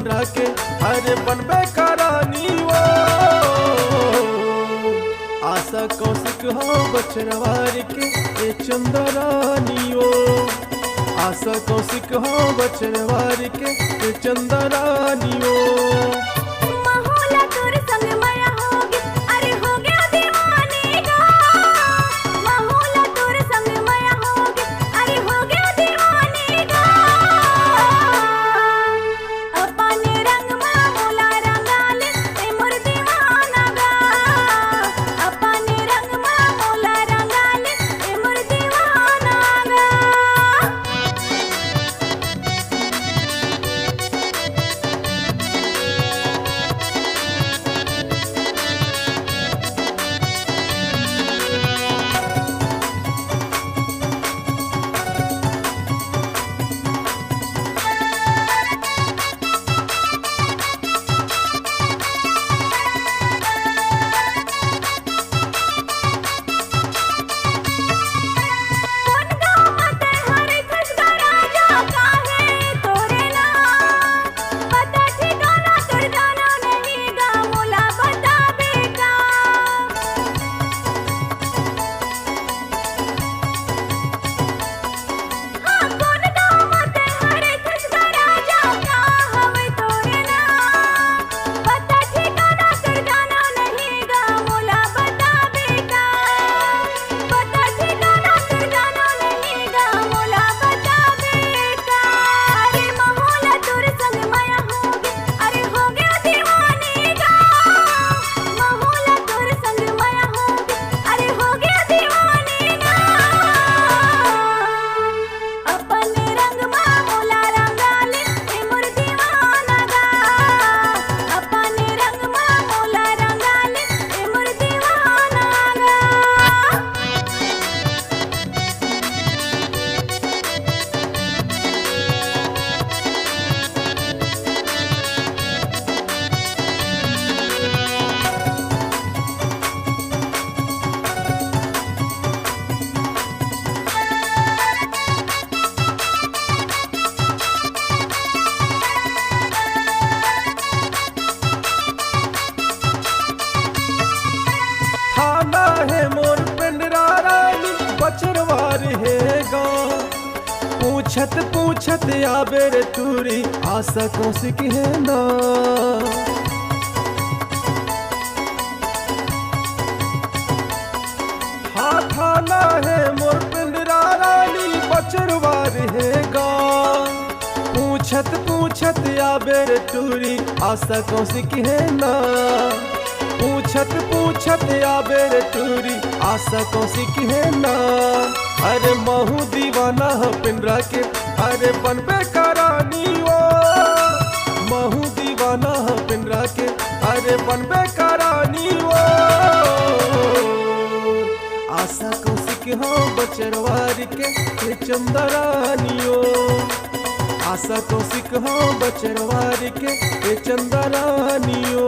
पिंडरा के अरे बनबे करानी वो। आशा कौशिक हो बचरवार के ए चंदरानी वो। आशा कौशिक हो बचरवार के ए चंदरानी वो। पूछत पूछत आबे रे तूरी आशा कौशिक है ना। हाँ थाना है मोर पिंडरा रानी बचरवार है गा। पूछत पूछत आबे रे तूरी आशा कौशिक है ना। पूछत पूछत आबे रे तूरी आशा कौशिक है ना। अरे महू दीवाना है पिंडरा के अरे बनबे करानी वो। महू दीवाना है पिंडरा के अरे बनबे करानी वो। आशा कौशिक हो बचरवार के ए चंदरानी वो। आशा कौशिक हो बचरवार के ए चंदरानी वो।